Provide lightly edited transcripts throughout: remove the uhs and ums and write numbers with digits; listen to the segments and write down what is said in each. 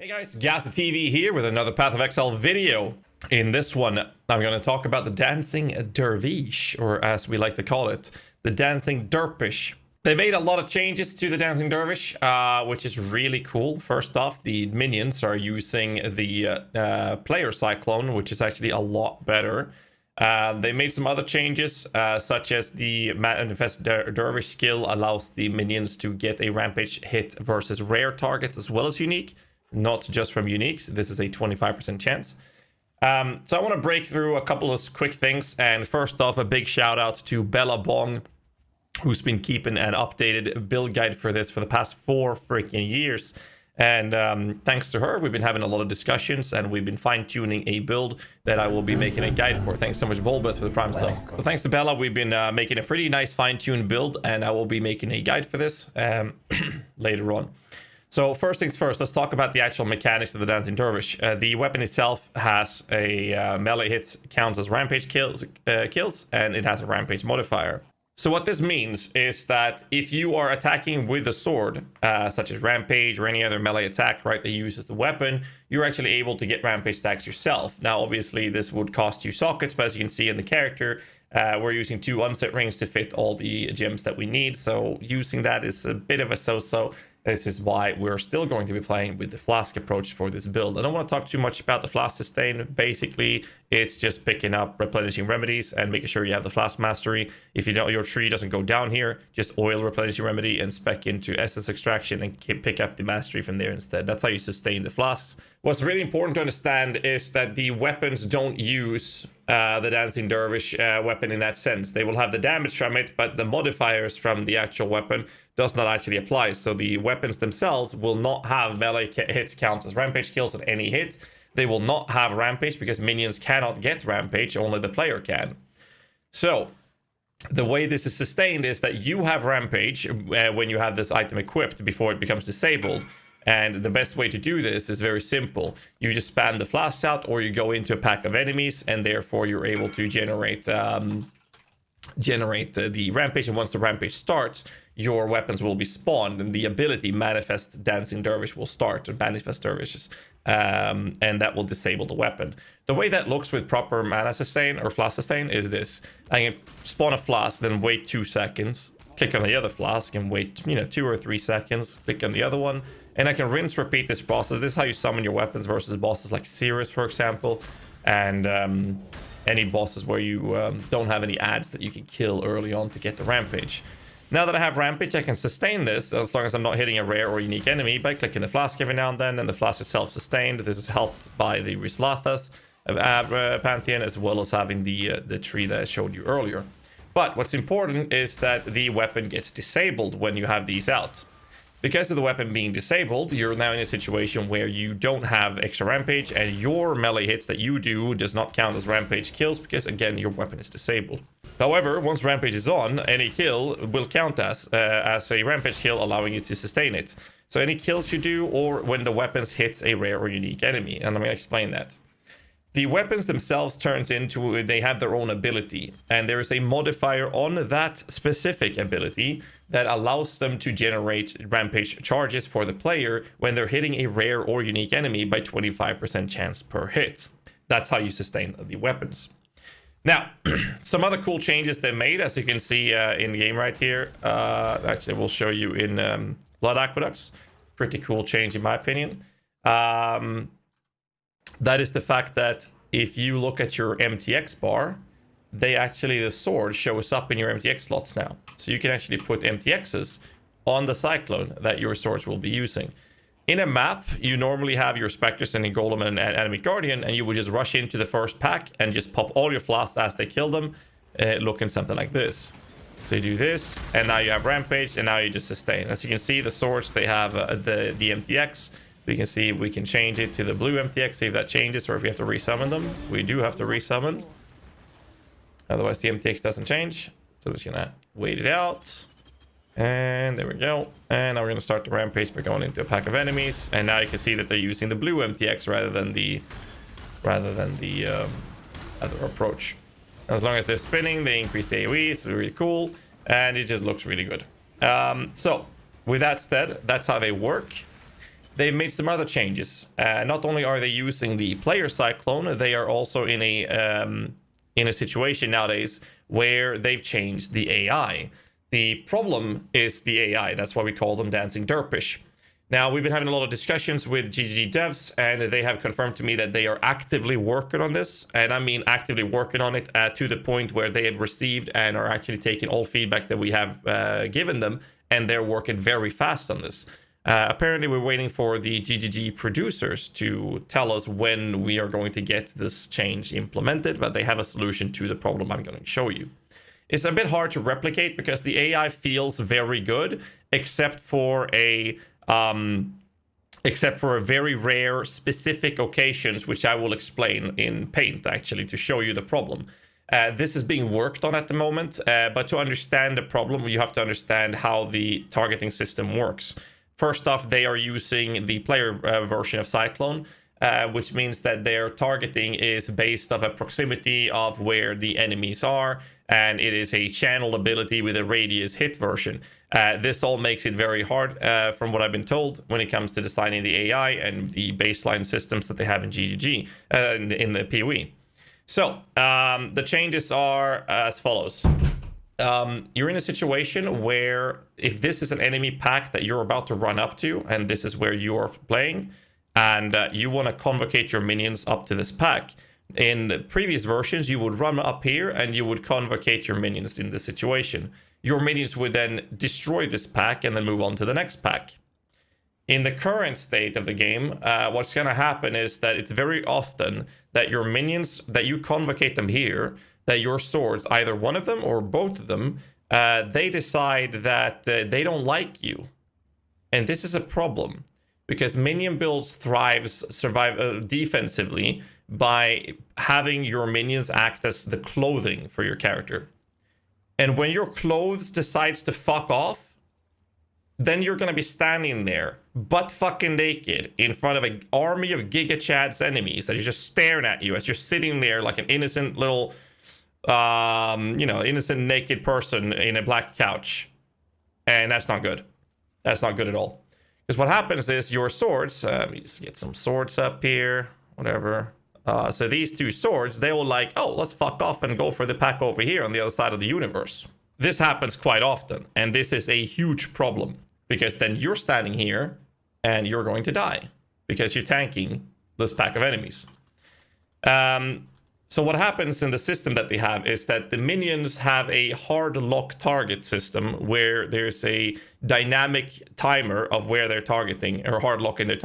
Hey guys, GhazzyTV here with another Path of Exile video. In this one, I'm going to talk about the Dancing Dervish, or as we like to call it, the Dancing Dervish. They made a lot of changes to the Dancing Dervish, which is really cool. First off, the minions are using the player cyclone, which is actually a lot better. They made some other changes, such as the Manifest Dervish skill allows the minions to get a rampage hit versus rare targets as well as unique. Not just from uniques. This is a 25% chance. So I want to break through a couple of quick things. And first off, a big shout out to Bella Bong, who's been keeping an updated build guide for this for the past 4 freaking years. And thanks to her, we've been having a lot of discussions and we've been fine-tuning a build that I will be making a guide for. Thanks so much, Volbus, for the Prime sub. So thanks to Bella, we've been making a pretty nice fine-tuned build, and I will be making a guide for this later on. So first things first, let's talk about the actual mechanics of the Dancing Dervish. The weapon itself has a melee hit counts as rampage kills, and it has a rampage modifier. So what this means is that if you are attacking with a sword, such as rampage or any other melee attack, right, that uses the weapon, you're actually able to get rampage stacks yourself. Now, obviously, this would cost you sockets, but as you can see in the character, we're using 2 unset rings to fit all the gems that we need. So using that is a bit of a so-so. This is why we're still going to be playing with the flask approach for this build. I don't want to talk too much about the flask sustain. Basically, it's just picking up replenishing remedies and making sure you have the flask mastery. If you know your tree doesn't go down here, just oil replenishing remedy and spec into essence extraction and pick up the mastery from there instead. That's how you sustain the flasks. What's really important to understand is that the weapons don't use the Dancing Dervish weapon in that sense. They will have the damage from it, but the modifiers from the actual weapon does not actually apply. So the weapons themselves will not have melee hits count as rampage kills on any hit. They will not have rampage because minions cannot get rampage, only the player can. So the way this is sustained is that you have rampage when you have this item equipped before it becomes disabled. And the best way to do this is very simple. You just spam the flasks out, or you go into a pack of enemies, and therefore you're able to generate the rampage. And once the rampage starts, your weapons will be spawned, and the ability Manifest Dancing Dervish will start, or Manifest Dervishes, and that will disable the weapon. The way that looks with proper mana sustain or flask sustain is this. I can spawn a flask, then wait 2 seconds, click on the other flask and wait 2 or 3 seconds, click on the other one, and I can rinse repeat this process. This is how you summon your weapons versus bosses like Cirrus, for example, and any bosses where you don't have any ads that you can kill early on to get the rampage. Now that I have rampage, I can sustain this as long as I'm not hitting a rare or unique enemy by clicking the flask every now and then, and the flask is self-sustained. This is helped by the Rislathas Pantheon, as well as having the tree that I showed you earlier. But what's important is that the weapon gets disabled when you have these out. Because of the weapon being disabled, you're now in a situation where you don't have extra rampage, and your melee hits that you do does not count as rampage kills because, again, your weapon is disabled. However, once rampage is on, any kill will count as a rampage kill, allowing you to sustain it. So any kills you do, or when the weapons hits a rare or unique enemy, and let me explain that. The weapons themselves they have their own ability, and there is a modifier on that specific ability that allows them to generate rampage charges for the player when they're hitting a rare or unique enemy by 25% chance per hit. That's how you sustain the weapons. Now, some other cool changes they made, as you can see in the game right here. Actually, we'll show you in Blood Aqueducts. Pretty cool change in my opinion. That is the fact that if you look at your MTX bar, the sword shows up in your MTX slots now. So you can actually put MTXs on the Cyclone that your swords will be using. In a map, you normally have your Spectres and Golem and Enemy Guardian, and you would just rush into the first pack and just pop all your flasks as they kill them, looking something like this. So you do this, and now you have Rampage, and now you just sustain. As you can see, the swords, they have the MTX. We can see if we can change it to the blue MTX, see if that changes, or if we have to resummon them. We do have to resummon. Otherwise, the MTX doesn't change. So we're just going to wait it out. And there we go. And now we're going to start the rampage by going into a pack of enemies. And now you can see that they're using the blue MTX rather than the other approach. As long as they're spinning, they increase the AoE. It's really cool. And it just looks really good. So with that said, that's how they work. they've made some other changes. Not only are they using the player cyclone, they are also in a situation nowadays where they've changed the AI. The problem is the AI. That's why we call them Dancing Dervish. Now, we've been having a lot of discussions with GGG devs, and they have confirmed to me that they are actively working on this. And I mean actively working on it to the point where they have received and are actually taking all feedback that we have given them, and they're working very fast on this. Apparently, we're waiting for the GGG producers to tell us when we are going to get this change implemented, but they have a solution to the problem I'm going to show you. It's a bit hard to replicate because the AI feels very good, except for very rare specific occasions, which I will explain in Paint, actually, to show you the problem. This is being worked on at the moment, but to understand the problem, you have to understand how the targeting system works. First off, they are using the player version of Cyclone, which means that their targeting is based off a proximity of where the enemies are, and it is a channel ability with a radius hit version. This all makes it very hard, from what I've been told, when it comes to designing the AI and the baseline systems that they have in GGG, in the PoE. So, the changes are as follows. You're in a situation where if this is an enemy pack that you're about to run up to, and this is where you are playing, and you want to convocate your minions up to this pack, in previous versions, you would run up here and you would convocate your minions in this situation. Your minions would then destroy this pack and then move on to the next pack. In the current state of the game, what's going to happen is that it's very often that your minions, that you convocate them here, that your swords, either one of them or both of them, they decide that they don't like you. And this is a problem, because minion builds survive defensively by having your minions act as the clothing for your character. And when your clothes decides to fuck off, then you're going to be standing there butt fucking naked in front of an army of GHAZZY enemies that are just staring at you as you're sitting there like an innocent little innocent naked person in a black couch. And that's not good. That's not good at all. Because what happens is your swords, let me just get some swords up here, whatever. So these two swords, they will like, oh, let's fuck off and go for the pack over here on the other side of the universe. This happens quite often, and this is a huge problem, because then you're standing here and you're going to die because you're tanking this pack of enemies. So what happens in the system that they have is that the minions have a hard lock target system where there's a dynamic timer of where they're targeting, or hard locking their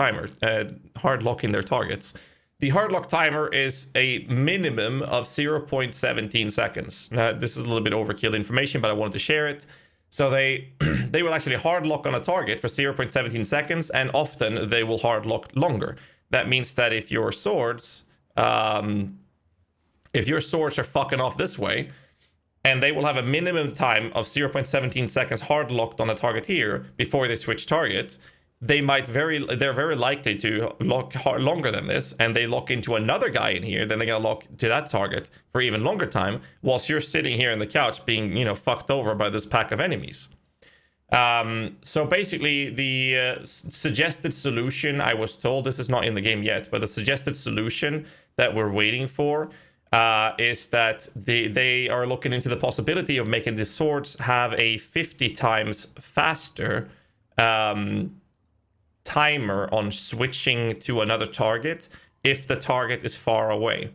targets. The hard lock timer is a minimum of 0.17 seconds. Now, this is a little bit overkill information, but I wanted to share it. So they will actually hard lock on a target for 0.17 seconds, and often they will hard lock longer. That means that if your swords are fucking off this way, and they will have a minimum time of 0.17 seconds hard locked on a target here before they switch targets, they're very likely to lock longer than this, and they lock into another guy in here, then they're gonna lock to that target for even longer time, whilst you're sitting here on the couch being, fucked over by this pack of enemies. So basically, the suggested solution, I was told, this is not in the game yet, but the suggested solution that we're waiting for is that they are looking into the possibility of making the swords have a 50 times faster timer on switching to another target if the target is far away.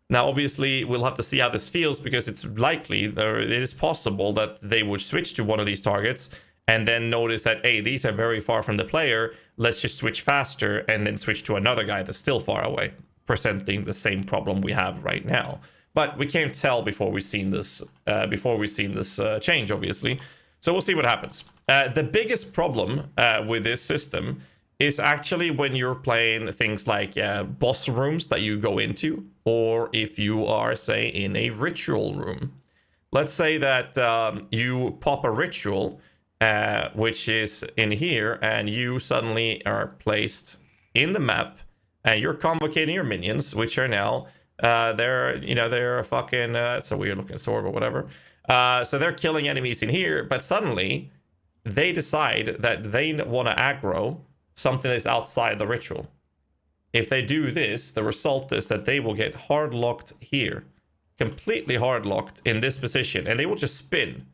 Now, obviously, we'll have to see how this feels, because it's likely, it is possible that they would switch to one of these targets and then notice that, hey, these are very far from the player, let's just switch faster, and then switch to another guy that's still far away, presenting the same problem we have right now. But we can't tell before we've seen this change, obviously. So we'll see what happens. The biggest problem with this system is actually when you're playing things like boss rooms that you go into, or if you are, say, in a ritual room. Let's say that you pop a ritual, which is in here, and you suddenly are placed in the map, and you're convocating your minions, which are now, they're fucking, it's a weird looking sword, but whatever. So they're killing enemies in here, but suddenly they decide that they want to aggro something that's outside the ritual. If they do this, the result is that they will get hard locked here, completely hard locked in this position, and they will just spin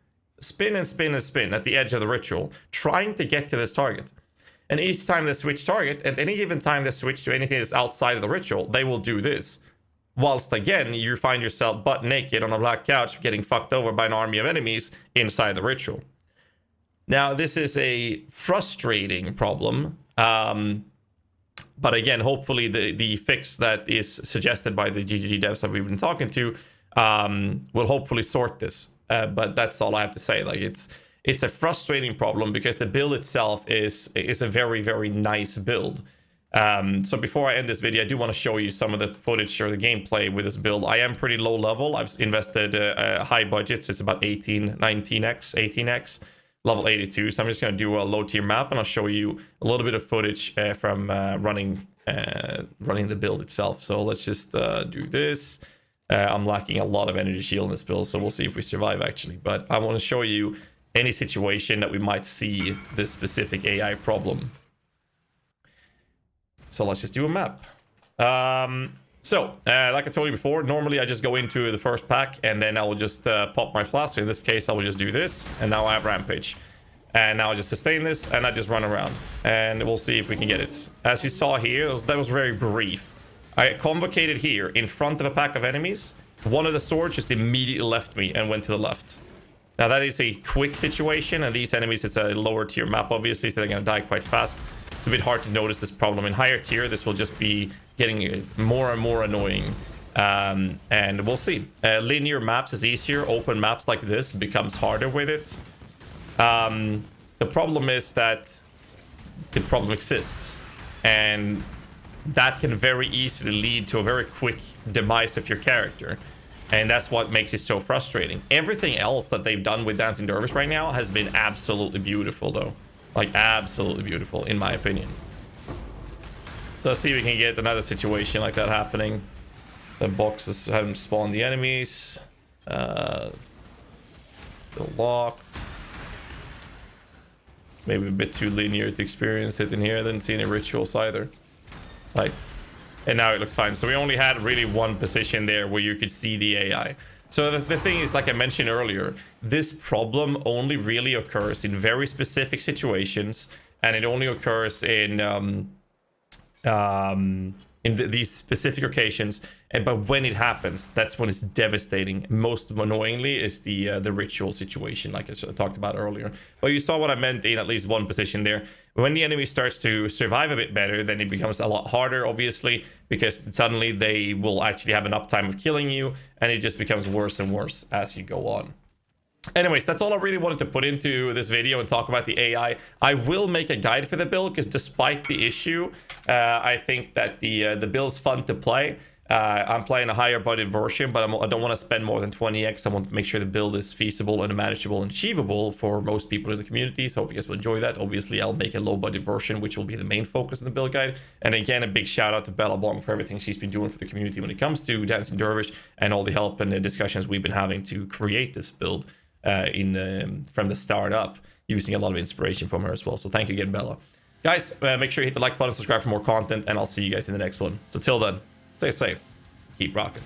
and spin and spin at the edge of the ritual, trying to get to this target. And each time they switch target, at any given time they switch to anything that's outside of the ritual, they will do this. Whilst again, you find yourself butt naked on a black couch getting fucked over by an army of enemies inside the ritual. Now, this is a frustrating problem. But again, hopefully the fix that is suggested by the GGG devs that we've been talking to will hopefully sort this. But that's all I have to say. Like, it's a frustrating problem because the build itself is a very, very nice build. So before I end this video, I do want to show you some of the footage or the gameplay with this build. I am pretty low level. I've invested high budgets. It's about 18x, level 82. So I'm just going to do a low tier map, and I'll show you a little bit of footage from running the build itself. So let's just do this. I'm lacking a lot of energy shield in this build, so we'll see if we survive actually. But I want to show you any situation that we might see this specific AI problem. So let's just do a map. Like I told you before, normally I just go into the first pack and then I will just pop my flask. In this case, I will just do this, and now I have Rampage. And now I just sustain this, and I just run around. And we'll see if we can get it. As you saw here, that was very brief. I convocated here in front of a pack of enemies. One of the swords just immediately left me and went to the left. Now that is a quick situation, and these enemies, it's a lower tier map, obviously, so they're going to die quite fast. It's a bit hard to notice this problem. In higher tier, this will just be getting more and more annoying. And we'll see. Linear maps is easier. Open maps like this becomes harder with it. The problem is that the problem exists. And that can very easily lead to a very quick demise of your character. And that's what makes it so frustrating. Everything else that they've done with Dancing Dervish right now has been absolutely beautiful, though. Like, absolutely beautiful, in my opinion. So let's see if we can get another situation like that happening. The boxes haven't spawned the enemies. Still locked. Maybe a bit too linear to experience it in here. I didn't see any rituals either. Right. And now it looks fine. So we only had really one position there where you could see the AI. So the thing is, like I mentioned earlier, this problem only really occurs in very specific situations, and it only occurs in these specific occasions. But when it happens, that's when it's devastating. Most annoyingly is the ritual situation, like I talked about earlier. But you saw what I meant in at least one position there. When the enemy starts to survive a bit better, then it becomes a lot harder, obviously, because suddenly they will actually have an uptime of killing you, and it just becomes worse and worse as you go on. Anyways, that's all I really wanted to put into this video and talk about the AI. I will make a guide for the build, because despite the issue, I think that the build's fun to play. I'm playing a higher budget version, but I don't want to spend more than 20x. I want to make sure the build is feasible and manageable and achievable for most people in the community. So hope you guys will enjoy that. Obviously, I'll make a low budget version, which will be the main focus in the build guide. And again, a big shout out to Bella Bong for everything she's been doing for the community when it comes to Dancing Dervish, and all the help and the discussions we've been having to create this build from the start up, using a lot of inspiration from her as well. So thank you again, Bella. Guys, make sure you hit the like button, subscribe for more content, and I'll see you guys in the next one. So till then, stay safe, keep rocking.